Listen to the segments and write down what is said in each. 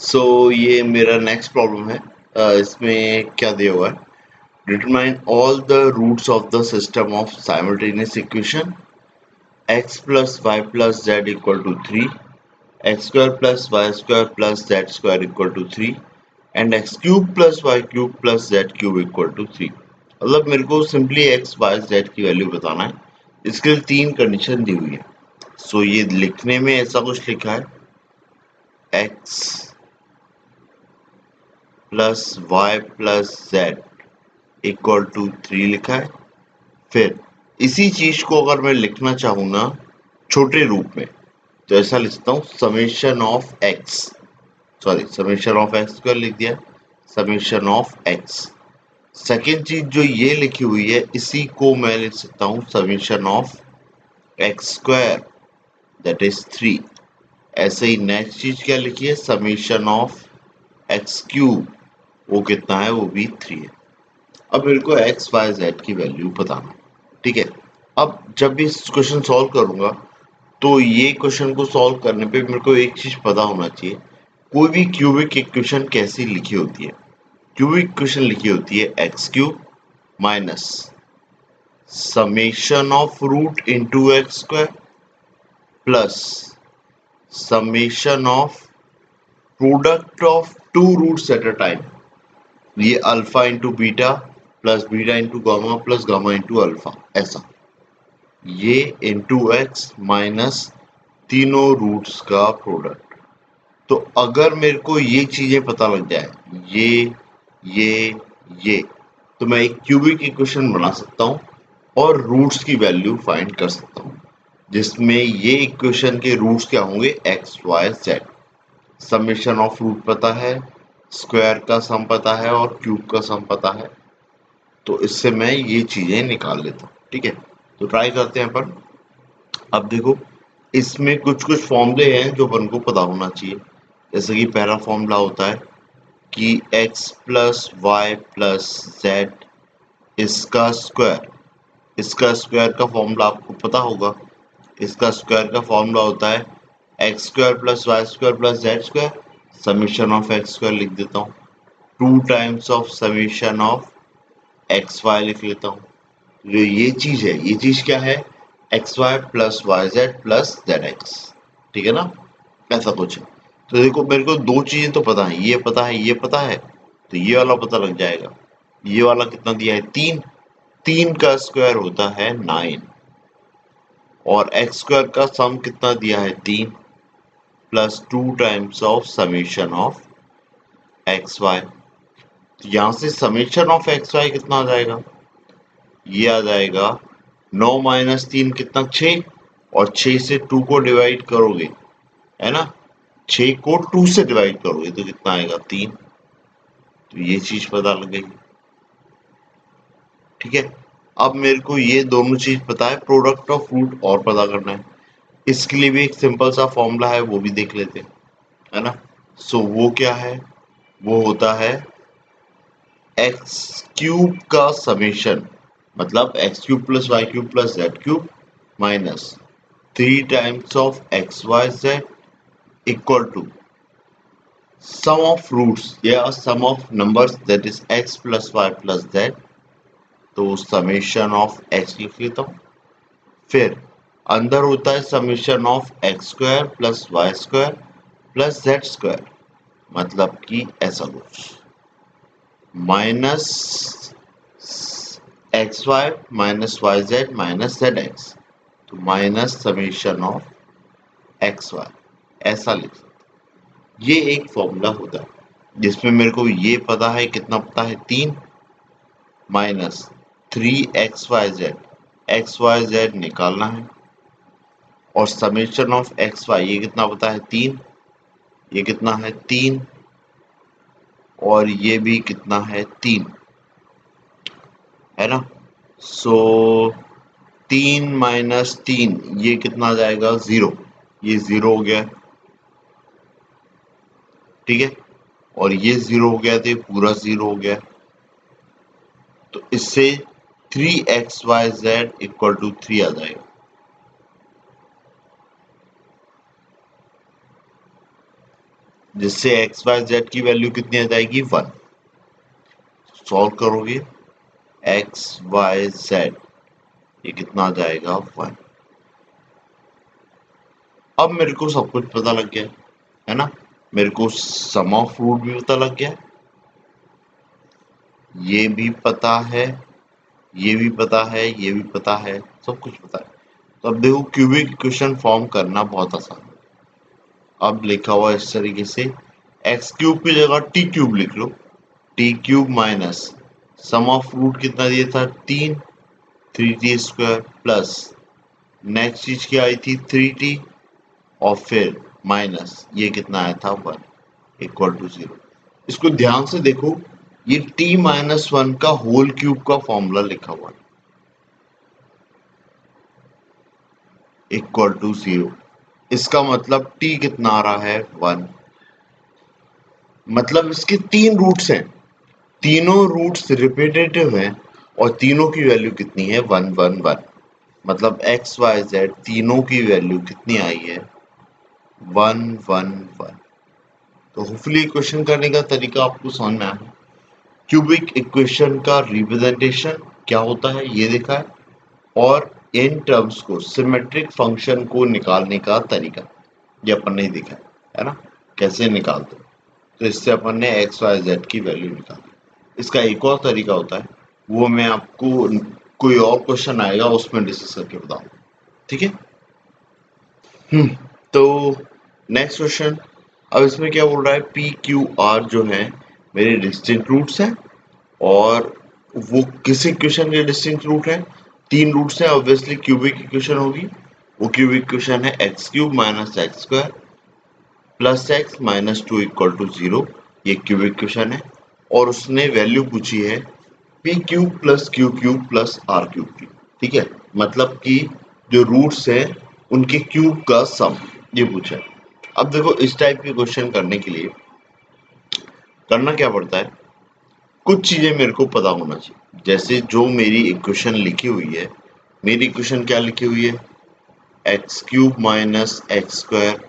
सो ये मेरा next problem है। इसमें क्या दिया हुआ है, determine all the roots of the system of simultaneous equation x plus Y plus z equal to 3, x square plus Y square plus Z square equal to 3 and x cube plus Y cube plus Z cube equal to 3। मतलब मेरे को simply x Y z की value बताना है। इसके लिए तीन condition दी हुई है। सो ये लिखने में ऐसा कुछ लिखा है, x plus Y plus z equal to 3 लिखा है। फिर इसी चीज को अगर मैं लिखना चाहूँ ना छोटे रूप में, तो ऐसा लिखता हूँ summation of x, sorry summation of x square लिख दिया, समेशन ऑफ एक्स। सेकेंड चीज जो ये लिखी हुई है इसी को मैं लिख सकता हूँ summation of x square that is 3। ऐसे ही नेक्स्ट चीज क्या लिखी है, समेशन ऑफ एक्स क्यूब, वो कितना है, वो भी 3 है। अब मेरे को एक्स वाई जेड की वैल्यू बताना, ठीक है। अब जब भी इस क्वेश्चन सॉल्व करूंगा तो ये क्वेश्चन को सॉल्व करने पे मेरे को एक चीज पता होना चाहिए, कोई भी क्यूबिक इक्वेशन कैसी लिखी होती है। क्यूबिक इक्वेशन लिखी होती है x cube minus summation of root into X square plus summation of product of two roots at a time. ये alpha into beta plus beta into gamma plus gamma into alpha, ऐसा ये into X minus तीनों roots का product. तो अगर मेरे को ये चीजें पता लग जाए, ये ये, तो मैं एक क्यूबिक इक्वेशन बना सकता हूँ और रूट्स की वैल्यू फाइंड कर सकता हूँ, जिसमें ये इक्वेशन के रूट्स क्या होंगे, x Y z. Summation of root पता है, स्क्वायर का सम पता है और क्यूब का सम पता है। तो इससे मैं ये चीजें निकाल लेता हूँ, ठीक है। तो ट्राई करते हैं अपन। अब देखो, इसमें कुछ कुछ फॉर्मूले हैं जो अपन को पता होना चाहिए। जैसे कि पहला फॉर्मूला होता है कि x plus Y plus z इसका स्क्वायर, इसका स्क्वायर का फॉर्मूला आपको पता होगा। इसका स्क्वायर का फॉर्मूला होता है x square plus Y square plus Z square, summation of x square लिख देता हूँ, 2 times of summation of x y लिख लेता हूँ। जो ये चीज है, ये चीज क्या है, x y plus y z plus z x, ठीक है ना, ऐसा कुछ है। तो देखो मेरे को दो चीजें तो पता है, ये पता है, ये पता है, तो ये वाला पता लग जाएगा। ये वाला कितना दिया है, 3, 3 का स्क्वायर होता है 9 और एक्स स्क्वायर का सम कितना दिया है 3 plus 2 times of summation of x y. तो यहां से समेशन ऑफ एक्स वाई कितना आ जाएगा, ये आ जाएगा 9 माइनस 3 कितना 6, और 6 से 2 को डिवाइड करोगे, है ना, 6 को 2 से डिवाइड करोगे तो कितना आएगा 3। तो ये चीज पता लग गई, ठीक है। अब मेरे को ये दोनों चीज पता है, प्रोडक्ट ऑफ रूट और पता करना है। इसके लिए भी एक सिंपल सा फॉर्मूला है, वो भी देख लेते हैं, है ना। सो वो क्या है, वो होता है एक्स क्यूब का समेशन, मतलब X cube plus Y cube plus Z cube minus 3 times of x Y Z equal to sum of roots या sum of numbers that is X plus Y plus Z. तो summation of X लिख लेता हूँ। फिर अंदर होता है summation of x square plus Y square plus Z square, मतलब कि ऐसा कुछ minus X Y minus Y Z minus z x, तो minus summation of x y, ऐसा लिख सकते। ये एक फॉर्मूला होता है जिसमें मेरे को ये पता है, कितना पता है 3 माइनस 3 एक्स वाई जेड निकालना है, और समेशन ऑफ एक्स वाई ये कितना पता है 3, ये कितना है 3, और ये भी कितना है 3, है ना। सो 3 माइनस 3 ये कितना आ जाएगा 0, ये 0 हो गया, ठीक है। और ये 0 हो गया तो ये पूरा 0 हो गया। तो इससे 3 x Y Z equal to 3 आ जाएगा। जिससे एक्स वाई जेड की वैल्यू कितनी आ जाएगी 1। सॉल्व करोगे एक्स वाई जेड, ये कितना आ जाएगा 1। अब मेरे को सब कुछ पता लग गया है ना, मेरे को सम ऑफ रूट भी पता लग गया, ये भी पता है, ये भी पता है, ये भी पता है, सब कुछ पता है। तो अब देखो क्यूबिक इक्वेशन फॉर्म करना बहुत आसान है। अब लिखा हुआ इस तरीके से, एक्स क्यूब की जगह टी क्यूब लिख लो, T cube minus sum of root कितना दिया था 3, 3t स्क्वायर प्लस नेक्स्ट चीज क्या आई थी 3t, और फिर माइनस ये कितना आया था 1 इक्वल टू 0। इसको ध्यान से देखो, ये t माइनस 1 का होल क्यूब का फॉर्मूला लिखा हुआ है इक्वल टू 0। इसका मतलब t कितना आ रहा है 1। मतलब इसके 3 रूट्स हैं, तीनों रूट्स रिपीटेटिव हैं, और तीनों की वैल्यू कितनी है 1 1 1। मतलब एक्स वाई जेड तीनों की वैल्यू कितनी आई है 1 1 1। तो होपफुली क्वेश्चन करने का तरीका आपको समझ में आया। क्यूबिक इक्वेशन का रिप्रेजेंटेशन क्या होता है ये देखा है, और इन टर्म्स को सिमेट्रिक फंक्शन को निकालने का तरीका ये अपन ने देखा है ना, कैसे निकालते हैं। तो इससे अपन ने एक्स वाई जेड की वैल्यू निकाली। इसका एक और तरीका होता है, वो मैं आपको कोई और क्वेश्चन आएगा उसमें डिस्कस करके बताऊंगा, ठीक है। तो नेक्स्ट क्वेश्चन, अब इसमें क्या बोल रहा है, पी क्यू आर जो है मेरे डिस्टिंक्ट रूट्स हैं, और वो किस इक्वेशन के डिस्टिंक्ट रूट है, 3 रूट्स हैं, ऑब्वियसली क्यूबिक इक्वेशन होगी। वो क्यूबिक इक्वेशन है x cube minus x square plus x minus 2 equal to 0। ये क्यूबिक इक्वेशन है, और उसने वैल्यू पूछी है p cube plus q cube plus r cube की, ठीक है। मतलब कि जो रूट्स हैं उनके क्यूब का सम ये पूछा है। अब देखो इस टाइप के क्वेश्चन करने के लिए करना क्या पड़ता है, कुछ चीजें मेरे को पता होना चाहिए। जैसे जो मेरी इक्वेशन लिखी हुई है, मेरी इक्वेशन क्या लिखी हुई है, x cube minus x square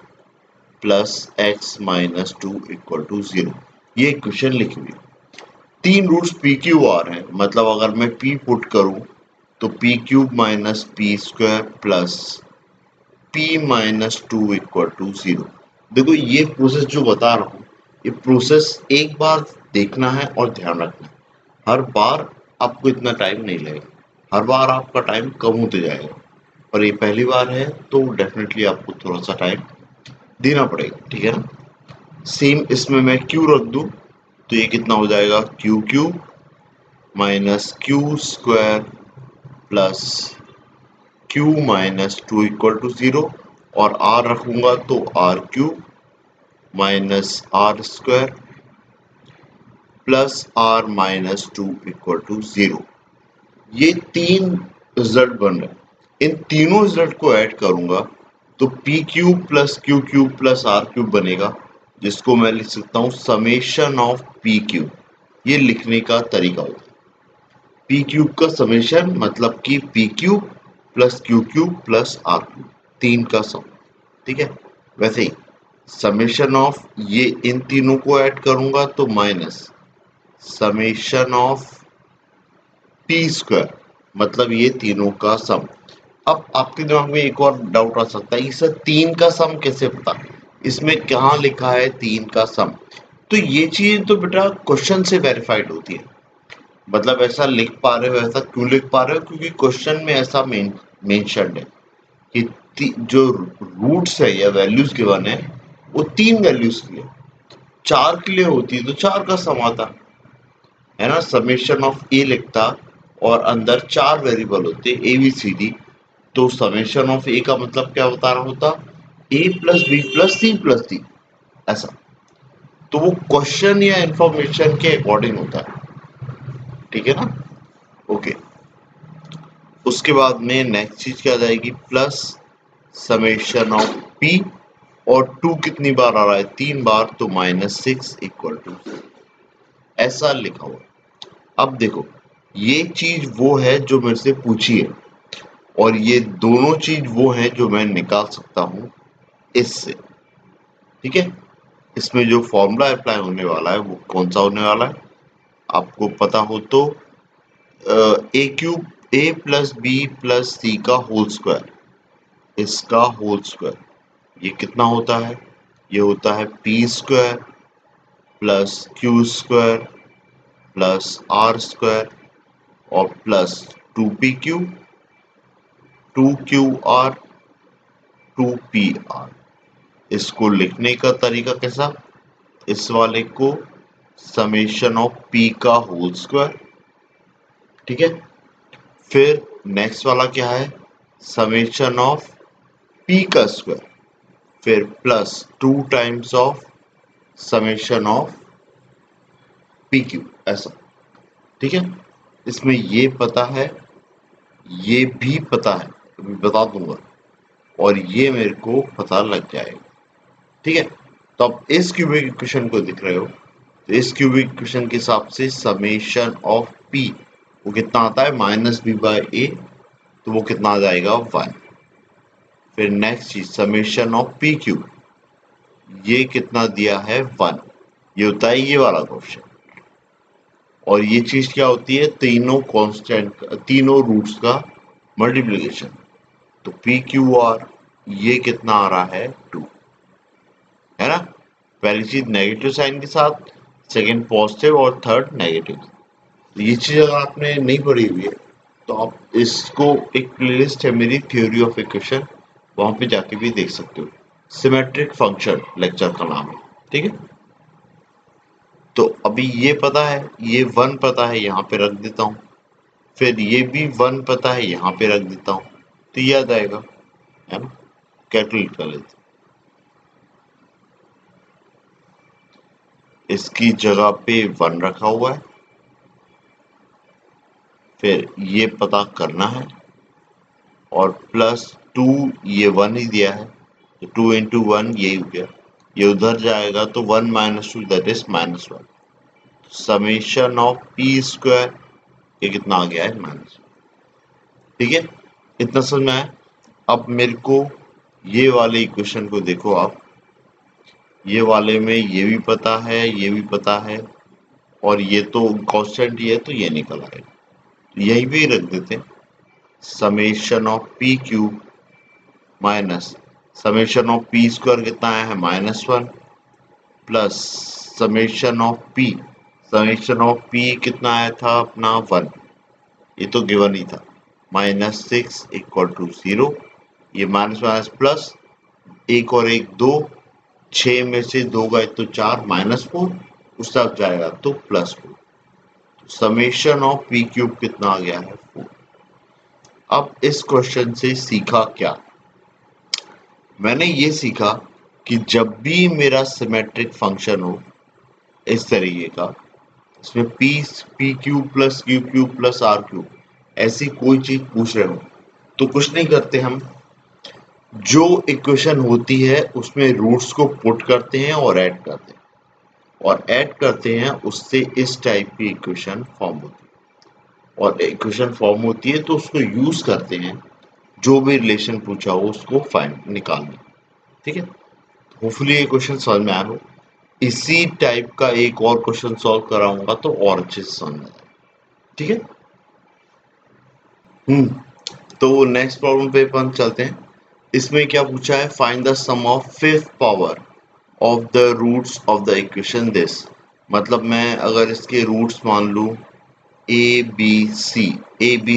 plus x minus 2 equal to 0, ये इक्वेशन लिखी हुई है। 3 रूट्स पी क्यू आर है, मतलब अगर मैं p पुट करूं तो p cube minus p square plus p minus 2 equal to 0। देखो ये प्रोसेस जो बता रहा हूँ, ये प्रोसेस एक बार देखना है और ध्यान रखना है। हर बार आपको इतना टाइम नहीं लगेगा, हर बार आपका टाइम कम होते जाएगा, और ये पहली बार है तो डेफिनेटली आपको थोड़ा सा टाइम देना पड़ेगा, ठीक है ना। सेम इसमें मैं क्यू रख दूं तो ये कितना हो जाएगा q cube minus q square plus q minus 2 equal to 0, और आर रखूंगा तो r cube minus r square plus r minus 2 equal to 0। ये 3 रिजल्ट बन रहे, इन तीनों रिजल्ट को ऐड करूंगा तो p cube plus q cube plus r cube बनेगा, जिसको मैं लिख सकता हूँ समेशन ऑफ पी क्यूब। ये लिखने का तरीका होता है, पी क्यूब का समेशन मतलब कि p cube plus q cube plus r cube, 3 का सम, ठीक है। वैसे ही समेशन ऑफ ये इन तीनों को ऐड करूंगा तो minus summation of P square, मतलब ये तीनों का सम। अब आपके दिमाग में एक और डाउट आ सकता है, सर 3 का सम कैसे पता, इसमें कहाँ लिखा है 3 का सम। तो ये चीज तो बेटा क्वेश्चन से वेरीफाइड होती है, मतलब ऐसा लिख पा रहे हो, ऐसा क्यों लिख पा रहे हो, क्योंकि क्वेश्चन में ऐसा मेंशन्ड है कि जो रूट्स है या वैल्यूज गिवन है वो 3 वैल्यूज के लिए, 4 के लिए होती तो 4 का सम आता है ना, समेशन ऑफ ए लिखता, और अंदर 4 वेरिएबल होते ए बी सी डी, तो समेशन ऑफ ए का मतलब क्या बता रहा होता, A plus B plus C plus D, ऐसा। तो वो क्वेश्चन या इंफॉर्मेशन के अकॉर्डिंग होता है, ठीक है ना। ओके, उसके बाद में नेक्स्ट चीज क्या आ जाएगी, प्लस समेशन ऑफ पी, और 2 कितनी बार आ रहा है 3 बार, तो माइनस 6 इक्वल टू, ऐसा लिखा हुआ है। अब देखो ये चीज वो है जो मेरे से पूछी है, और ये दोनों चीज वो है जो मैं निकाल सकता हूं इससे, ठीक है। इसमें जो फॉर्मूला अप्लाई होने वाला है वो कौन सा होने वाला है, आपको पता हो तो a cube a plus B plus c का होल स्क्वायर, इसका होल स्क्वायर, ये कितना होता है, ये होता है p square plus q square plus r square और प्लस 2pq 2qr 2pr। इसको लिखने का तरीका कैसा, इस वाले को समेशन ऑफ p का होल स्क्वायर, ठीक है। फिर नेक्स्ट वाला क्या है, समेशन ऑफ p का स्क्वायर, फिर plus 2 times of summation of pq, ऐसा, ठीक है। इसमें ये पता है, ये भी पता है, अभी बता दूंगा, और ये मेरे को पता लग जाएगा, ठीक है। तो अब इस क्यूबिक इक्वेशन को दिख रहे हो, तो इस क्यूबिक इक्वेशन के हिसाब से समेशन ऑफ p वो कितना आता है माइनस बी बाई ए, तो वो कितना आ जाएगा 1। फिर नेक्स्ट चीज समेशन ऑफ पी क्यूब, ये कितना दिया है 1, ये होता है ये वाला क्वेश्चन। और ये चीज क्या होती है, तीनों कांस्टेंट, तीनों रूट्स का मल्टीप्लिकेशन। तो पी क्यू आर ये कितना आ रहा है 2, है ना। पहली चीज नेगेटिव साइन के साथ, सेकंड पॉजिटिव और थर्ड नेगेटिव। तो ये चीज अगर आपने नहीं पढ़ी हुई है तो आप इसको, एक प्लेलिस्ट है मेरी थ्योरी ऑफ इक्वेशन, वहां पे जाके भी देख सकते हो, सिमेट्रिक फंक्शन लेक्चर का नाम है, ठीक है। तो अभी ये पता है, ये 1 पता है, यहाँ पे रख देता हूँ। फिर ये भी 1 पता है, यहाँ पे रख देता हूँ, तो याद आएगा, है ना। कैलकुलेट कर लेते, इसकी जगह पे 1 रखा हुआ है, फिर ये पता करना है, और प्लस 2, ये 1 ही दिया है, तो 2 इंटू 1 यही हो गया, ये उधर जाएगा तो 1 minus 2 that is -1। Summation of P square ये कितना आ गया है -1, ठीक है। इतना समझ में आया। अब मेरे को ये वाले इक्वेशन को देखो आप, ये वाले में ये भी पता है, ये भी पता है, और ये तो कांस्टेंट ही है तो ये निकल आएगा, तो यही भी रख देते हैं, summation of P cube minus summation of P square कितना आया है -1 प्लस समेशन ऑफ पी कितना आया था अपना 1, ये तो गिवन ही था, -6 इक्वल टू 0, ये माइनस माइनस प्लस, एक और एक 2, 6 में से 2 गए तो 4, -4, उस तरफ जाएगा तो +4, समेशन ऑफ पी क्यूब कितना आ गया है 4। अब इस क्वेश्चन से सीखा क्या, मैंने ये सीखा कि जब भी मेरा सिमेट्रिक फंक्शन हो इस तरीके का, इसमें p cube plus q cube plus r cube ऐसी कोई चीज पूछ रहे हो, तो कुछ नहीं करते हम, जो इक्वेशन होती है उसमें रूट्स को पुट करते हैं और ऐड करते हैं, और ऐड करते हैं, उससे इस टाइप की इक्वेशन फॉर्म होती है, और इक्वेशन फॉर्म होती है तो उसको यूज करते हैं, जो भी रिलेशन पूछा हो उसको फाइंड निकालने, ठीक है। होपफुली ये क्वेश्चन समझ में आया हो। इसी टाइप का एक और क्वेश्चन सॉल्व कराऊंगा तो और अच्छे से समझ में आएगा, ठीक है। तो नेक्स्ट प्रॉब्लम पे अपन चलते हैं। इसमें क्या पूछा है, find the sum of fifth power of the roots of the equation this. मतलब मैं अगर इसके रूट्स मान लूं ए बी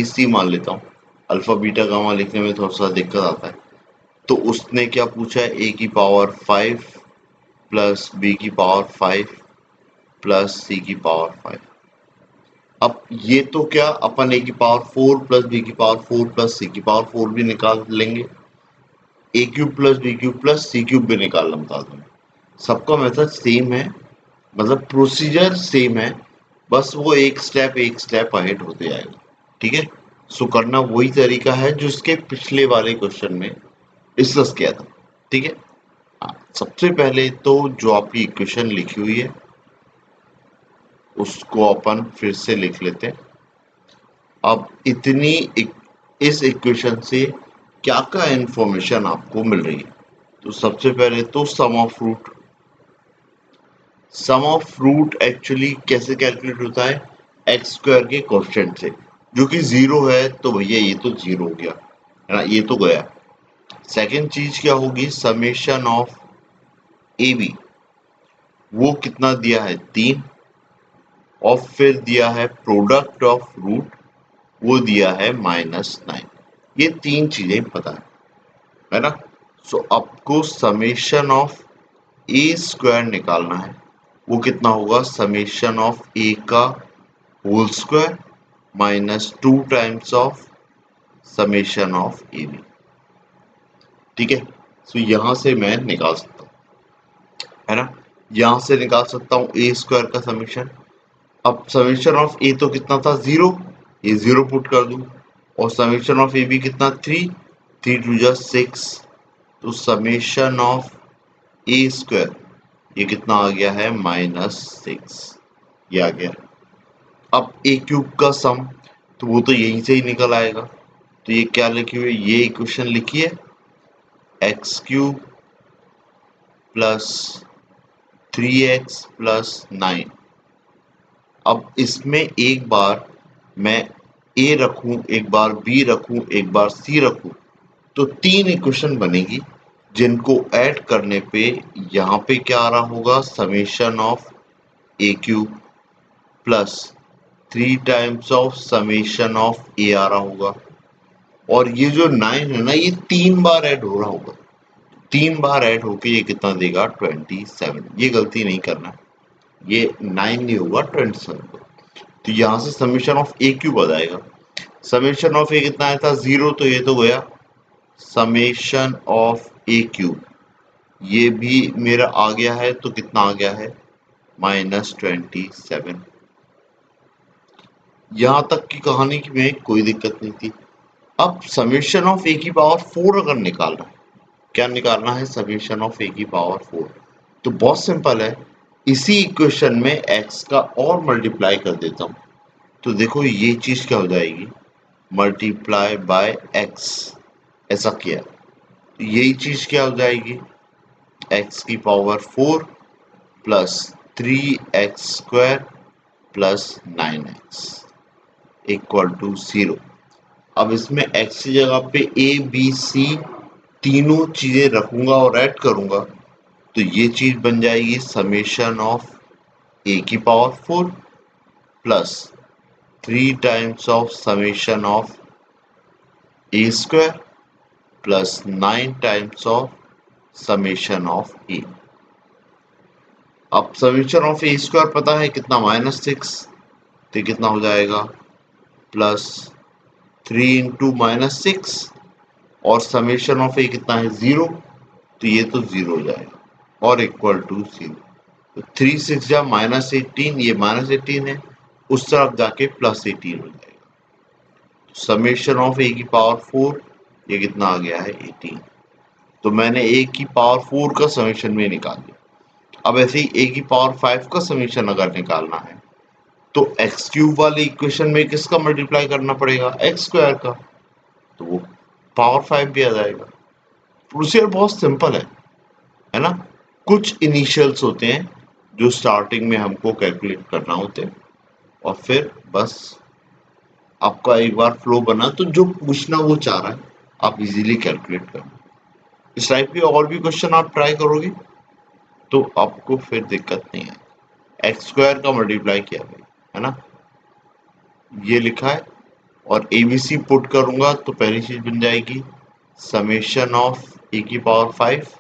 सी मान लेता हूँ, अल्फा बीटा गामा लिखने में थोड़ा सा दिक्कत आता है, तो उसने क्या पूछा है, ए की पावर 5 प्लस बी की पावर 5 प्लस सी की पावर 5। अब ये तो क्या अपन ए की पावर 4 प्लस बी की पावर 4 प्लस सी की पावर 4 भी निकाल लेंगे, A cube plus B cube plus C cube भी निकालना बता दूंगा, सबका मेथड सेम है, मतलब प्रोसीजर सेम है, बस वो एक स्टेप अहेड होते जाएगा, ठीक है। सो करना वही तरीका है जो इसके पिछले वाले क्वेश्चन में डिस्कस किया था, ठीक है। सबसे पहले तो जो आपकी इक्वेशन लिखी हुई है उसको अपन फिर से लिख लेते हैं। अब इस इक्वेशन से क्या क्या इंफॉर्मेशन आपको मिल रही है, तो सबसे पहले तो sum of root, sum of root actually कैसे कैलकुलेट होता है, एक्स स्क्वायर के कोएफिशिएंट से, जो कि जीरो है तो भैया ये तो जीरो हो गया है ना, ये तो गया। सेकंड चीज क्या होगी, समेशन ऑफ ए बी, वो कितना दिया है 3, और फिर दिया है प्रोडक्ट ऑफ रूट, वो दिया है -9। ये तीन चीजें पता है ना। सो आपको समेशन ऑफ ए स्क्वायर निकालना है, वो कितना होगा, समेशन ऑफ ए का whole square -2 times of summation of a b. ठीक है, सो यहां से मैं निकाल सकता हूँ, है ना, यहां से निकाल सकता हूँ ए स्क्वायर का समेशन। अब समेशन ऑफ ए तो कितना था 0, ये 0 पुट कर दूं, और समेशन ऑफ ए बी कितना 3, 3 टू जा 6, तो समेशन ऑफ ए स्क्वायर ये कितना आ गया है -6, ये आ गया। अब ए क्यूब का सम तो वो तो यहीं से ही निकल आएगा, तो ये क्या लिखी हुई है, ये इक्वेशन लिखी है x cube plus 3x plus 9। अब इसमें एक बार मैं ए रखूं, एक बार बी रखूं, एक बार सी रखूं, तो तीन इक्वेशन बनेगी, जिनको ऐड करने पे यहाँ पे क्या आ रहा होगा, summation of A cube plus 3 times of summation of A आ रहा होगा, और ये जो 9 है ना, ये 3 बार ऐड हो रहा होगा, 3 बार ऐड होके ये कितना देगा 27। ये गलती नहीं करना, ये 9 नहीं होगा 27 को। तो यहाँ से समेशन ऑफ ए क्यूब आ जाएगा, समेशन ऑफ ए कितना आया था 0, तो ये तो गया, समेशन ऑफ ए क्यूब ये भी मेरा आ गया है, तो कितना आ गया है -27। यहां तक की कहानी में कोई दिक्कत नहीं थी। अब समेशन ऑफ ए की पावर 4 अगर निकालना है, क्या निकालना है, समेशन ऑफ ए की पावर 4, तो बहुत सिंपल है, इसी इक्वेशन में x का और मल्टीप्लाई कर देता हूं, तो देखो ये चीज क्या हो जाएगी, मल्टीप्लाई बाय x, ऐसा किया तो यही चीज क्या हो जाएगी, x की power 4 plus 3x square plus 9x equal to 0। अब इसमें x की जगह पे a b c तीनों चीजें रखूंगा और ऐड करूंगा, तो ये चीज बन जाएगी समेशन ऑफ a की power 4 plus 3 times of summation of a square plus 9 times of summation of a। अब समेशन ऑफ ए स्क्वायर पता है कितना, -6, तो कितना हो जाएगा प्लस 3 इंटू -6, और समेशन ऑफ ए कितना है 0, तो ये तो 0 हो जाएगा, और इक्वल टू 0। तो 3 6 जा -18, ये -18 है, उस तरफ जाके +18 हो जाएगा। समेशन ऑफ ए की पावर 4 ये कितना आ गया है 18, तो मैंने ए की पावर 4 का समेशन में निकाल दिया। अब ऐसे ही ए की पावर 5 का समेशन अगर निकालना है, तो एक्स क्यूब वाली इक्वेशन में किसका मल्टीप्लाई करना पड़ेगा, एक्स स्क्वायर का, तो वो पावर 5 भी आ जाएगा। प्रोसीजर बहुत सिंपल है ना। कुछ इनिशियल्स होते हैं जो स्टार्टिंग में हमको कैलकुलेट करना होते हैं, और फिर बस आपका एक बार फ्लो बना तो जो पूछना वो चाह रहा है आप इजीली कैलकुलेट कर। इस टाइप के और भी क्वेश्चन आप ट्राई करोगे तो आपको फिर दिक्कत नहीं है। एक्स स्क्वायर का मल्टीप्लाई किया भाई, है ना, ये लिखा है, और एबीसी पुट करूंगा तो पहली चीज बन जाएगी समेशन ऑफ ए की power 5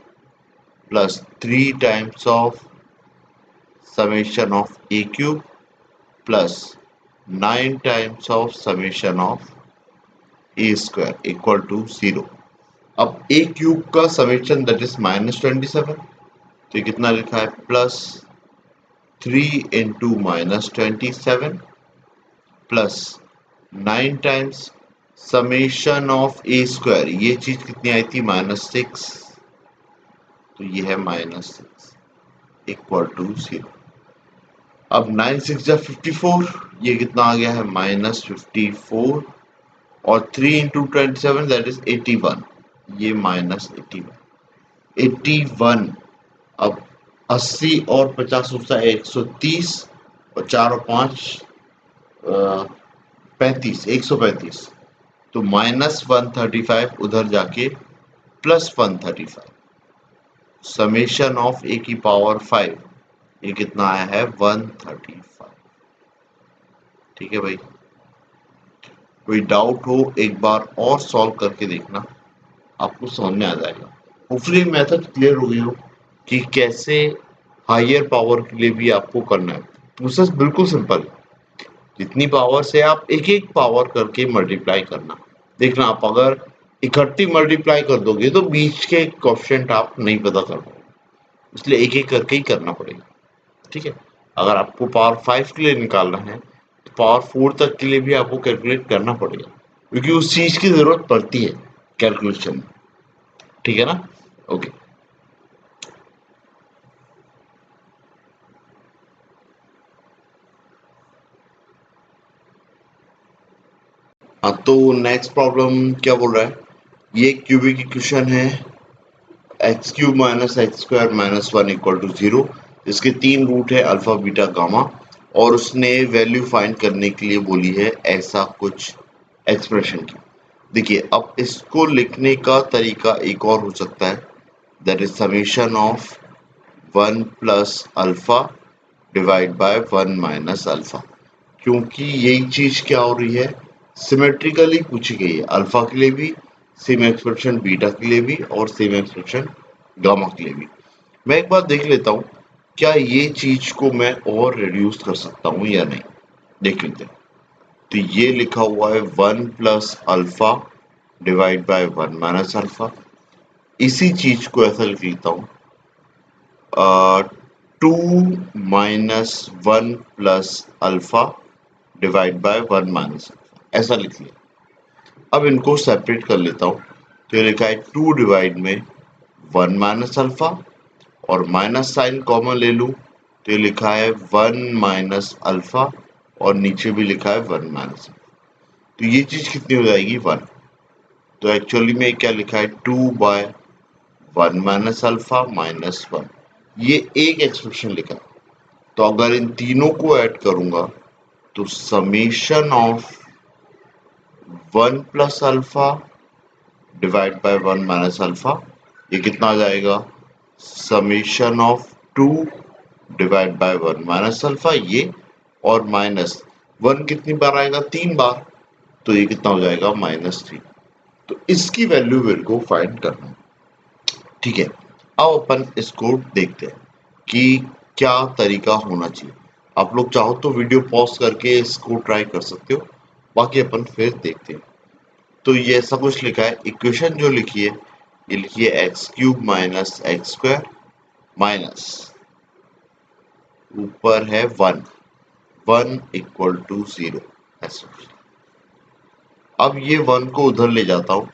plus 3 times of summation of A cube plus 9 times of summation of a square equal to 0। अब ए क्यूब का समेशन दैट इज -27, तो ये कितना लिखा है plus 3 into -27 plus 9 times summation of a square, ये चीज कितनी आई थी -6, तो ये है -6 इक्वल टू 0। अब 9 6 जा 54, ये कितना आ गया है -54, और 3 इंटू 27 दैट इज 81, ये -81 81। अब 80 और 50 होता है 130 और 4 और 5 35, 135। तो -135 उधर जाके +135, समेशन ऑफ ए की पावर 5, ये कितना आया है 135। ठीक है भाई, कोई डाउट हो एक बार और सॉल्व करके देखना, आपको समझ में आ जाएगा। होपफुली मेथड क्लियर हो गई हो कि कैसे हायर पावर के लिए भी आपको करना है। प्रोसेस बिल्कुल सिंपल है, जितनी पावर से आप एक एक पावर करके मल्टीप्लाई करना। देखना आप अगर इकट्ठी मल्टीप्लाई कर दोगे तो बीच के कोएफिशिएंट आप नहीं पता कर पाओगे, इसलिए एक एक करके ही करना पड़ेगा। ठीक है, अगर आपको पावर 5 के लिए निकालना है तो पावर 4 तक के लिए भी आपको कैलकुलेट करना पड़ेगा, क्योंकि उस चीज की जरूरत पड़ती है कैलकुलेशन में। ठीक है ना? ओके। हाँ, तो नेक्स्ट प्रॉब्लम क्या बोल रहा है, ये क्यूबिक इक्वेशन है x cube minus x square minus 1 equal to 0। इसके 3 रूट है अल्फा बीटा गामा, और उसने वैल्यू फाइंड करने के लिए बोली है ऐसा कुछ एक्सप्रेशन की। देखिए, अब इसको लिखने का तरीका एक और हो सकता है, that is summation of 1 plus alpha divide by 1 minus alpha. क्योंकि यही चीज क्या हो रही है, सिमेट्रिकली पूछी गई है, अल्फा के लिए भी सेम एक्सप्रेशन, बीटा के लिए भी और सेम एक्सप्रेशन गामा के लिए भी। मैं एक बार देख लेता हूँ क्या ये चीज को मैं और रिड्यूस कर सकता हूँ या नहीं, देख लेते हैं। तो ये लिखा हुआ है 1 plus alpha divide by 1 minus alpha. इसी चीज को ऐसा लिख लेता हूँ 2 minus 1 plus alpha divide by 1 minus alpha, ऐसा लिख लिया। अब इनको सेपरेट कर लेता हूँ, तो ये लिखा है 2 डिवाइड में 1 माइनस अल्फा, और माइनस साइन कॉमन ले लूँ तो ये लिखा है 1 माइनस अल्फा, और नीचे भी लिखा है 1 माइनस। तो ये चीज कितनी हो जाएगी 1। तो एक्चुअली में क्या लिखा है 2 बाय 1 माइनस अल्फा माइनस 1, ये एक एक्सप्रेशन लिखा है। तो अगर इन तीनों को ऐड करूंगा तो summation of 1 plus alpha divide by 1 minus alpha, ये कितना आ जाएगा summation of 2 divide by 1 minus alpha, ये और माइनस 1 कितनी बार आएगा 3 बार, तो ये कितना हो जाएगा -3। तो इसकी वैल्यू मेरे को फाइंड करना है। ठीक है, अब अपन इसको देखते हैं कि क्या तरीका होना चाहिए। आप लोग चाहो तो वीडियो पॉज करके इसको ट्राई कर सकते हो, बाकी अपन फिर देखते हैं। तो ये ऐसा कुछ लिखा है, इक्वेशन जो लिखी है ये लिखिए x cube minus x square minus ऊपर है 1, 1 इक्वल टू 0, ऐसा। अब ये 1 को उधर ले जाता हूँ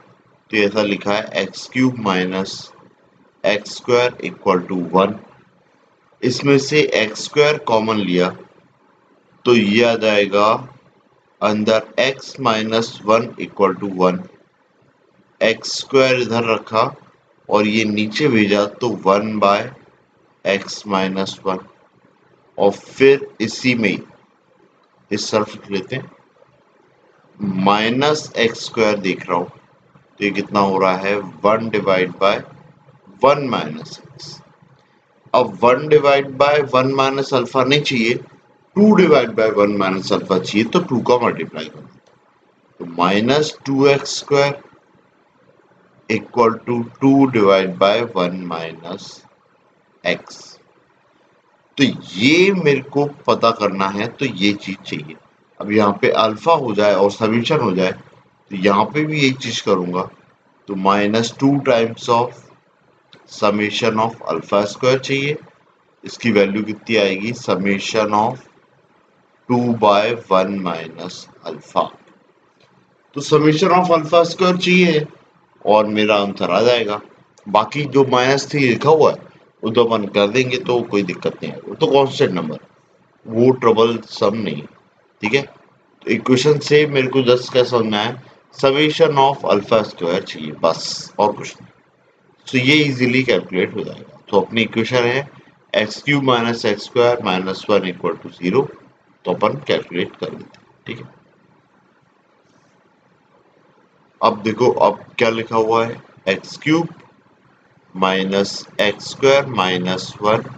तो ऐसा लिखा है x cube minus x square equal to 1। इसमें से एक्स स्क्वायर कॉमन लिया तो ये आ जाएगा अंदर x minus 1 equal to 1, x square इधर रखा और ये नीचे भेजा तो 1 बाय एक्स माइनस 1, और फिर इसी में ही इस तरफ लिख लेते हैं माइनस एक्स स्क्वायर देख रहा हूँ तो ये कितना हो रहा है 1 डिवाइड बाय 1 माइनस एक्स। अब 1 डिवाइड बाय 1 माइनस अल्फा नहीं चाहिए, 2 डिवाइड बाय 1 माइनस अल्फा चाहिए, तो 2 का मल्टीप्लाई करो तो minus 2x square equal to 2 divide by 1 minus x. तो ये मेरे को पता करना है, तो ये चीज चाहिए। अब यहाँ पे अल्फा हो जाए और समीशन हो जाए तो यहाँ पे भी यही चीज करूंगा, तो -2 times of summation of alpha square चाहिए। इसकी वैल्यू कितनी आएगी summation of 2 by 1 minus alpha. तो समेशन ऑफ अल्फा स्क्वायर चाहिए और मेरा आंसर आ जाएगा। बाकी जो -3 लिखा हुआ है वो तो अपन कर देंगे, तो कोई दिक्कत नहीं है, वो तो कांस्टेंट नंबर, वो ट्रबल सम नहीं। ठीक है, तो इक्वेशन से मेरे को जस्ट क्या समझना है, समेशन ऑफ अल्फा स्क्वायर चाहिए बस, और कुछ नहीं। तो ये इजीली कैलकुलेट हो जाएगा। तो अपनी इक्वेशन है x cube minus x square minus 1 equal to 0, तो अपन कैलकुलेट कर लेते हैं। ठीक है, अब देखो अब क्या लिखा हुआ है, x cube minus x square minus 1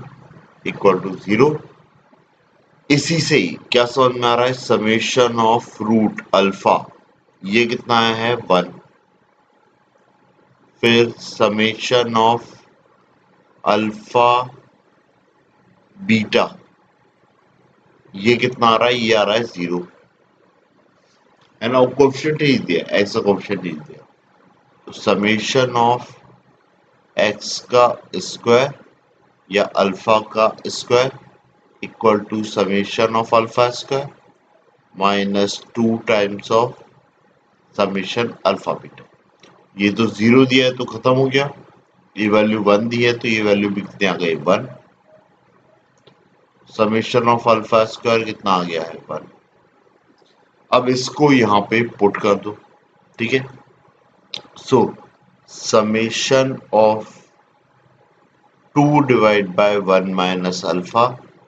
equal to 0। इसी से ही क्या समझ में आ रहा है, समेशन ऑफ रूट अल्फा, ये कितना आया है 1, फिर समेशन ऑफ अल्फा बीटा, ये कितना आ रहा है, ये आ रहा है 0, है ना। कोएफिशिएंट ही दिया, ऐसा कोएफिशिएंट ही दिया, तो समेशन ऑफ एक्स का स्क्वायर या अल्फा का square equal to summation of alpha square minus 2 times of summation alpha beta. ये तो 0 दिया है तो खत्म हो गया, ये वैल्यू 1 दी है तो ये वैल्यू भी कितनी आ गई 1, समेशन ऑफ अल्फा स्क्वायर कितना आ गया है 1। अब इसको यहाँ पे पुट कर दो, ठीक है। सो summation of 2 divide by 1 minus alpha,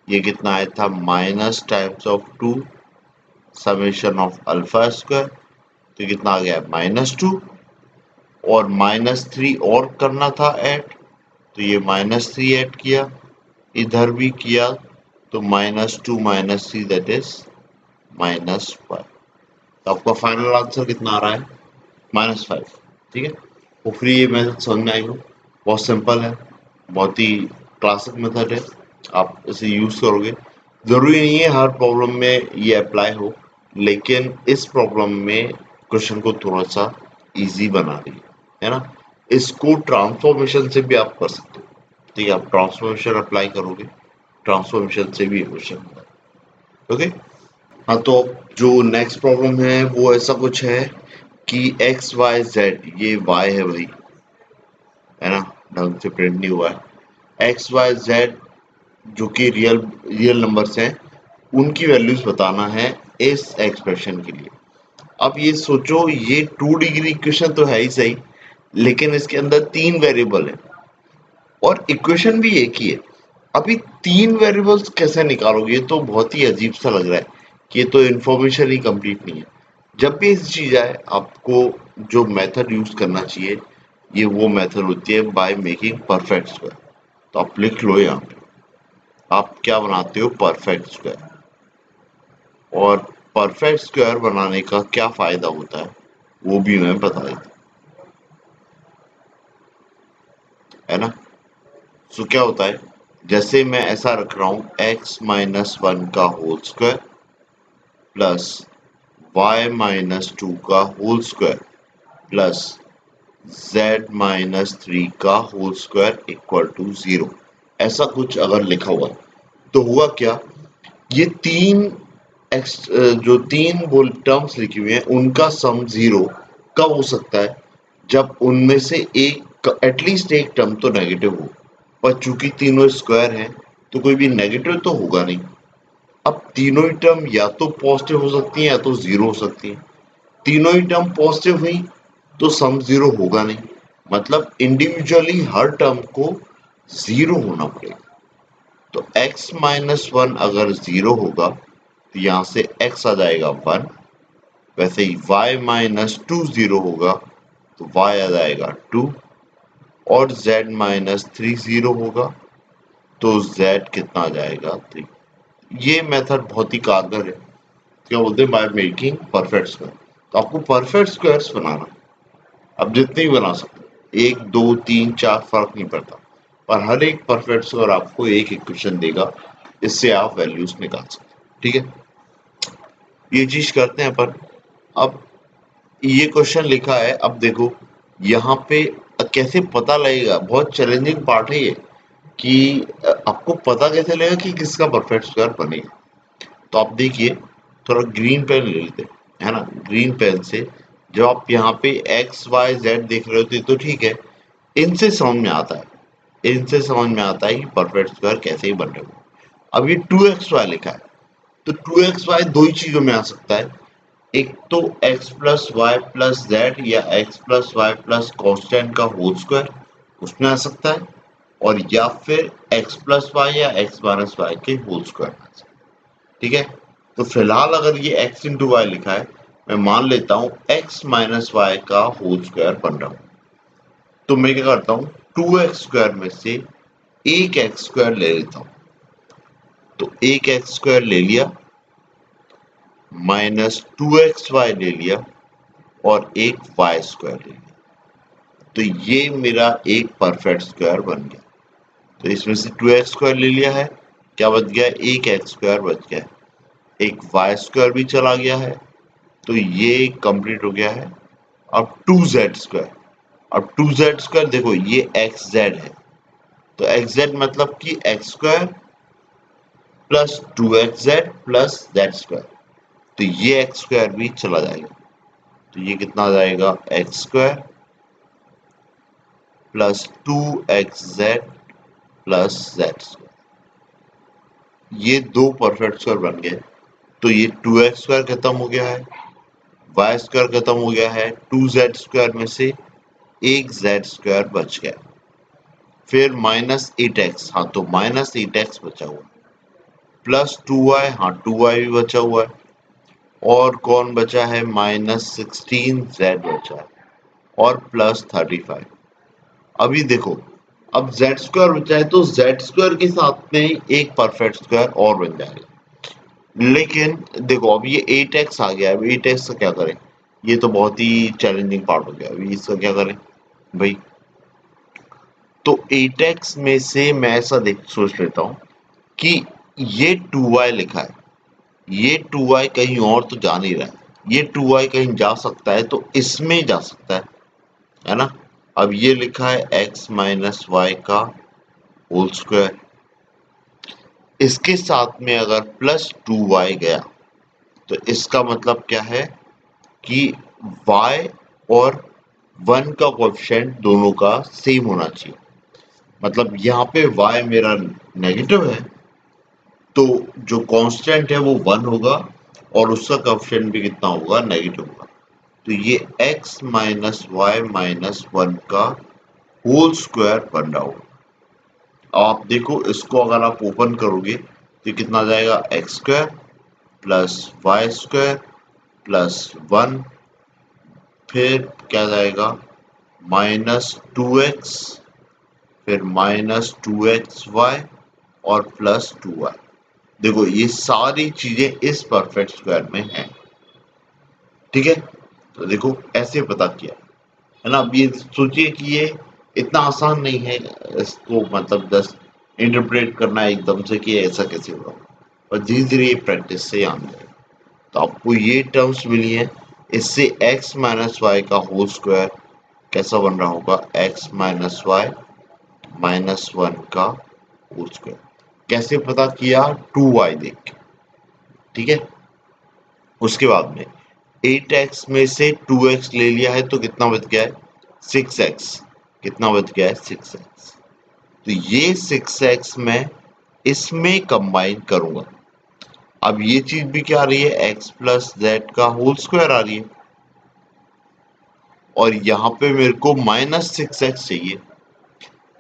ये कितना आया था minus times of 2 summation of alpha square, तो कितना आ गया -2, और -3 और करना था ऐड, तो ये -3 ऐड किया, इधर भी किया, तो -2 -3 दैट इज -5। तो आपका फाइनल आंसर कितना आ रहा है -5। ठीक है, होपफुली ये मेथड समझ में आई हो, बहुत सिंपल है, बहुत ही क्लासिक मेथड है, आप इसे यूज करोगे, जरूरी नहीं है हर प्रॉब्लम में ये अप्लाई हो, लेकिन इस प्रॉब्लम में क्वेश्चन को थोड़ा सा इजी बना रही है ना। इसको ट्रांसफॉर्मेशन से भी आप कर सकते हो, ठीक है, आप ट्रांसफॉर्मेशन अप्लाई करोगे, ट्रांसफॉर्मेशन से भी ये क्वेश्चन होगा। ओके, हाँ, तो जो नेक्स्ट प्रॉब्लम है वो ऐसा कुछ है कि एक्स वाई जेड, ये वाई है भाई, है ना, ढंग से प्रिंट नहीं हुआ है, एक्स वाई जेड जो कि रियल रियल नंबर्स हैं, उनकी वैल्यूज बताना है इस एक्सप्रेशन के लिए। अब ये सोचो, ये 2 डिग्री इक्वेशन तो है ही सही, लेकिन इसके अंदर 3 वेरिएबल है और इक्वेशन भी एक ही है। अभी 3 वेरिएबल्स कैसे निकालोगे, ये तो बहुत ही अजीब सा लग रहा है कि ये तो इन्फॉर्मेशन ही कंप्लीट नहीं है। जब भी ऐसी चीज आए, आपको जो मेथड यूज करना चाहिए, ये वो मेथड होती है बाय मेकिंग परफेक्ट स्क्वायर। तो आप लिख लो यहाँ पे, आप क्या बनाते हो, परफेक्ट स्क्वायर। और परफेक्ट स्क्वायर बनाने का क्या फायदा होता है वो भी मैं बता देता हूँ, है ना। सो क्या होता है, जैसे मैं ऐसा रख रहा हूँ x-1 का होल स्क्वायर प्लस y-2 का होल स्क्वायर प्लस z-3 का होल स्क्वायर इक्वल टू 0, ऐसा कुछ अगर लिखा हुआ तो हुआ क्या, ये जो तीन बोल टर्म्स लिखी हुई हैं उनका सम 0 कब हो सकता है, जब उनमें से एक एटलीस्ट एक टर्म तो नेगेटिव हो, पर चूंकि तीनों स्क्वायर हैं तो कोई भी नेगेटिव तो होगा नहीं। अब तीनों ही टर्म या तो पॉजिटिव हो सकती हैं या तो 0 हो सकती हैं, तीनों ही टर्म पॉजिटिव हुई तो सम 0 होगा नहीं, मतलब इंडिविजुअली हर टर्म को 0 होना पड़ेगा। तो x-1 अगर 0 होगा तो यहाँ से x आ जाएगा 1, वैसे ही y-2 0 होगा तो y आ जाएगा 2, और z-3 0 होगा तो z कितना आ जाएगा 3। ये मेथड बहुत ही कारगर है, क्या बोलते हैं, बाय मेकिंग परफेक्ट स्क्वायर। तो आपको परफेक्ट स्क्वायर्स बनाना, अब जितने ही बना सकते, 1 2 3 4 फर्क नहीं पड़ता, पर हर एक परफेक्ट स्क्वायर आपको एक इक्वेशन देगा, इससे आप वैल्यूज निकाल सकते, ठीक है। ये चीज करते हैं अपन। अब ये क्वेश्चन लिखा है, अब देखो यहाँ पे कैसे पता लगेगा, बहुत चैलेंजिंग पार्ट है ये, कि आपको पता कैसे लगेगा कि किसका परफेक्ट स्क्वायर बनेगा। तो आप देखिए, थोड़ा ग्रीन पेन ले लेते हैं, है ना, ग्रीन पेन से जब आप यहाँ पे एक्स वाई जेड देख रहे होते तो ठीक है, इनसे समझ में आता है, इनसे समझ में आता है कि परफेक्ट स्क्वायर कैसे ही बन रहे हो। अब ये 2xy लिखा है, तो 2xy दो ही चीजों में आ सकता है, एक तो x plus Y plus z या x plus Y plus constant का होल स्क्वायर, उसमें आ सकता है, और या फिर x प्लस वाई या x माइनस वाई के होल स्क्वायर में से। ठीक है, तो फिलहाल अगर ये x इंटू वाई लिखा है, मैं मान लेता हूं x माइनस वाई का होल स्क्वायर बन रहा हूं। तो मैं क्या करता हूं, 2x स्क्वायर में से एक x स्क्वायर ले लेता हूं। तो एक x स्क्वायर ले लिया, माइनस 2xy ले लिया और एक y स्क्वायर ले लिया। तो ये मेरा एक परफेक्ट स्क्वायर बन गया। तो इसमें से 2x स्क्वायर ले लिया है, क्या बच गया, एक x स्क्वायर बच गया, एक y स्क्वायर भी चला गया है, तो ये कंप्लीट हो गया है। अब 2z स्क्वायर, अब 2z स्क्वायर देखो ये xz है, तो xz मतलब कि x square plus 2xz plus z square, तो ये x स्क्वायर भी चला जाएगा। तो ये कितना आ जाएगा, x square plus 2xz plus Z square. ये दो परफेक्ट स्क्वायर बन गए। तो ये 2x स्क्वायर खत्म हो गया है, y स्क्वायर खत्म हो गया है, 2z स्क्वायर में से एक z स्क्वायर बच गया। फिर माइनस 8x, हाँ तो माइनस 8x बचा हुआ, प्लस 2y, हाँ 2y भी बचा हुआ है, और कौन बचा है, माइनस 16z बचा है, और प्लस 35। अभी देखो, अब z स्क्वायर बचा है, तो z स्क्वायर के साथ में एक परफेक्ट स्क्वायर और बन जाएगा। लेकिन देखो अब ये 8x आ गया, अब 8x का क्या करें, ये तो बहुत ही चैलेंजिंग पार्ट हो गया, अभी इसका क्या करें भाई। तो 8x में से मैं ऐसा देख सोच लेता हूं कि ये 2y लिखा है, ये 2y कहीं और तो जा नहीं रहा है, ये 2y कहीं जा सकता है तो इसमें जा सकता है ना। अब ये लिखा है x माइनस वाई का होल स्क्वायर, इसके साथ में अगर प्लस 2y गया तो इसका मतलब क्या है कि y और 1 का कोएफिशिएंट दोनों का सेम होना चाहिए। मतलब यहाँ पे y मेरा नेगेटिव है, तो जो कांस्टेंट है वो 1 होगा और उसका कोएफिशिएंट भी कितना होगा, नेगेटिव होगा। तो ये x माइनस वाई माइनस 1 का होल स्क्वायर बन रहा होगा। आप देखो इसको अगर आप ओपन करोगे तो कितना आ जाएगा, x square plus Y square plus 1, फिर क्या जाएगा, माइनस 2x, फिर माइनस 2xy और प्लस 2y। देखो ये सारी चीजें इस परफेक्ट स्क्वायर में हैं। ठीक है, तो देखो ऐसे पता किया है ना। अब ये सोचिए कि ये इतना आसान नहीं है इसको मतलब जस्ट इंटरप्रेट करना एकदम से कि ऐसा कैसे होगा, पर धीरे धीरे ये प्रैक्टिस से आना है। तो आपको ये टर्म्स मिली है, इससे x माइनस वाई का होल स्क्वायर कैसा बन रहा होगा, x माइनस वाई माइनस 1 का होल स्क्वायर। कैसे पता किया, 2y देख के। ठीक है, उसके बाद में 8x में से 2x ले लिया है तो कितना बच गया है, 6x। कितना बच गया है, 6x। तो ये 6x मैं इसमें कंबाइन करूंगा। अब ये चीज भी क्या आ रही है, x प्लस जेड का होल स्क्वायर आ रही है, और यहाँ पे मेरे को माइनस 6x चाहिए।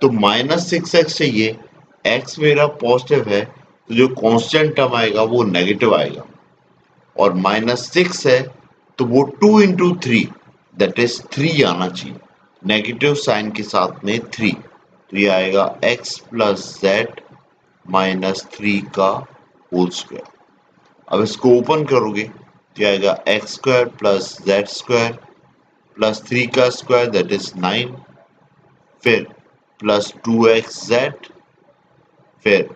तो माइनस 6x चाहिए, x मेरा पॉजिटिव है, तो जो कांस्टेंट टर्म आएगा वो नेगेटिव आएगा, और माइनस 6 है तो वो 2 इंटू 3 दैट इज 3 आना चाहिए, नेगेटिव साइन के साथ में 3। तो ये आएगा x प्लस जेड माइनस 3 का होल स्क्वायर। अब इसको ओपन करोगे तो आएगा x square plus Z square plus 3 का स्क्वायर दैट इज 9, फिर प्लस 2xz, फिर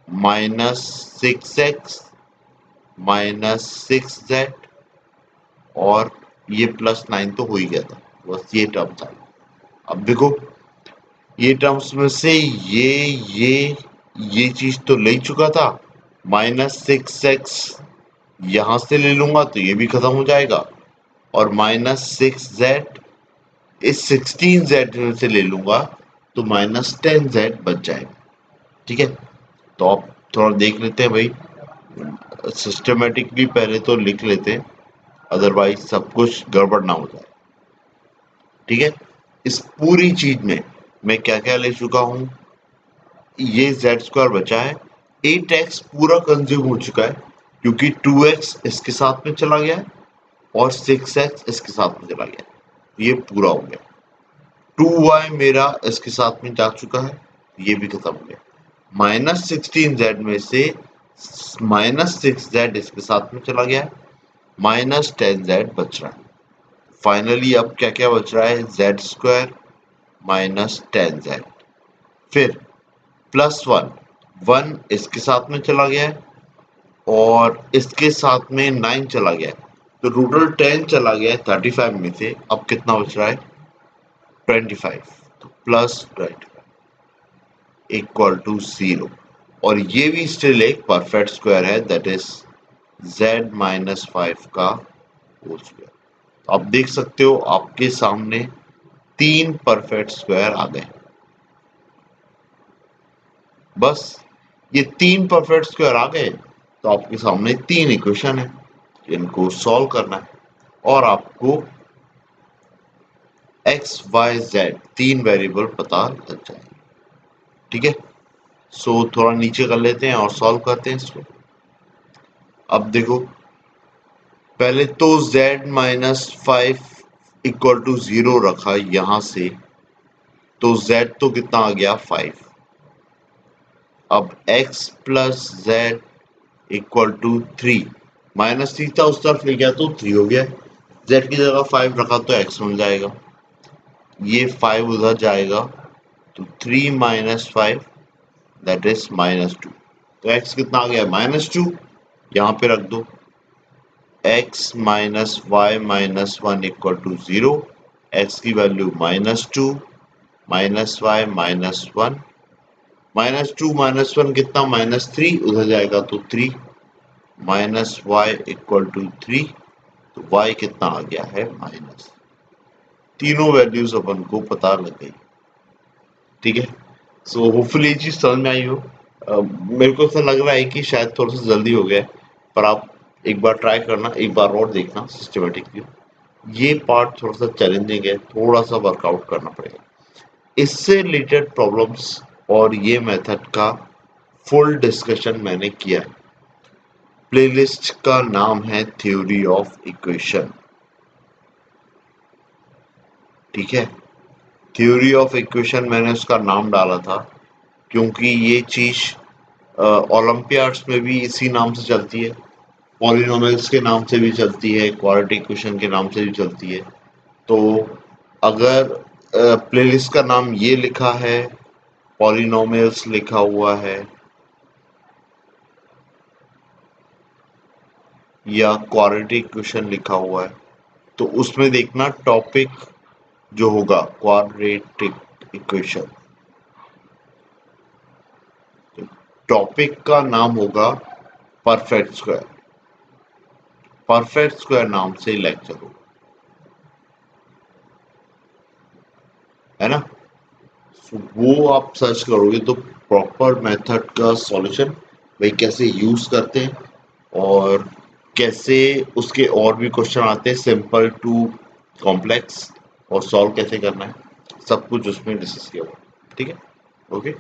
माइनस 6x माइनस 6z, और ये प्लस 9 तो हो ही गया था, बस ये टर्म था। अब देखो ये टर्म्स में से ये चीज तो ले चुका था, माइनस 6x यहां से ले लूंगा तो ये भी खत्म हो जाएगा, और माइनस 6z इस 16z में से ले लूंगा तो माइनस 10z बच जाएगा। ठीक है, तो आप थोड़ा देख लेते हैं भाई, सिस्टमेटिकली पहले तो लिख लेते हैं, अदरवाइज सब कुछ गड़बड़ ना हो जाए। ठीक है, इस पूरी चीज में मैं क्या क्या ले चुका हूं, ये जेड स्क्वायर बचा है, 8x पूरा कंज्यूम हो चुका है क्योंकि 2x इसके साथ में चला गया है और 6x इसके साथ में चला गया है, ये पूरा हो गया। 2y मेरा इसके साथ में जा चुका है, ये भी खत्म हो गया। -16z में से -6z इसके साथ में चला गया है, -10z बच रहा है। फाइनली अब क्या क्या बच रहा है, जेड स्क्वायर -10z, फिर +1, 1 इसके साथ में चला गया है और इसके साथ में 9 चला गया है, तो रूटल 10 चला गया है 35 में से, अब कितना बच रहा है 25, तो +20 इक्वल टू 0, और ये भी स्टिल एक परफेक्ट स्क्वायर है, दैट इज z-5 का होल स्क्वायर। आप देख सकते हो आपके सामने 3 परफेक्ट स्क्वायर आ गए। बस ये 3 परफेक्ट स्क्वायर आ गए तो आपके सामने 3 इक्वेशन है, इनको सॉल्व करना है और आपको x, y, z 3 वेरिएबल पता लग जाएंगे। ठीक है, सो थोड़ा नीचे कर लेते हैं और सॉल्व करते हैं इसको। अब देखो, पहले तो z-5 इक्वल टू 0 रखा यहां से, तो z तो कितना आ गया 5। अब x plus z equal to 3, -3 था उस तरफ ले गया तो 3 हो गया, z की जगह 5 रखा तो x मिल जाएगा, ये 5 उधर जाएगा तो 3 - 5 दैट इज -2, तो x कितना आ गया -2, यहाँ पे रख दो। x minus y minus 1 equal to 0, x की वैल्यू -2 माइनस वाई माइनस 1, -2 -1 कितना -3, उधर जाएगा तो 3, माइनस वाई इक्वल टू 3, तो y कितना आ गया है माइनस। तीनों वैल्यूज अपन को पता लग गई। ठीक है, सो होपफुली ये चीज समझ में आई हो। मेरे को ऐसा लग रहा है कि शायद थोड़ा सा जल्दी हो गया है, पर आप एक बार ट्राई करना, एक बार और देखना सिस्टमेटिकली। ये पार्ट थोड़ा सा चैलेंजिंग है, थोड़ा सा वर्कआउट करना पड़ेगा। इससे रिलेटेड प्रॉब्लम्स और ये मेथड का फुल डिस्कशन मैंने किया है। प्लेलिस्ट का नाम है थ्योरी ऑफ इक्वेशन। ठीक है, थ्योरी ऑफ इक्वेशन मैंने उसका नाम डाला था क्योंकि ये चीज ओलंपियाड्स में भी इसी नाम से चलती है, पॉलिनोमियल्स के नाम से भी चलती है, क्वाड्रेटिक इक्वेशन के नाम से भी चलती है। तो अगर प्लेलिस्ट का नाम ये लिखा है, पॉलिनोमियल्स लिखा हुआ है या क्वाड्रेटिक इक्वेशन लिखा हुआ है, तो उसमें देखना टॉपिक जो होगा क्वाड्रेटिक इक्वेशन, तो टॉपिक का नाम होगा परफेक्ट स्क्वायर। परफेक्ट स्क्वायर नाम से लेक्चर होगा, है ना। वो आप सर्च करोगे तो प्रॉपर मेथड का सॉल्यूशन भाई कैसे यूज करते हैं और कैसे उसके और भी क्वेश्चन आते हैं सिंपल टू कॉम्प्लेक्स, और सॉल्व कैसे करना है, सब कुछ उसमें डिस्कस किया हुआ। ठीक है, ओके।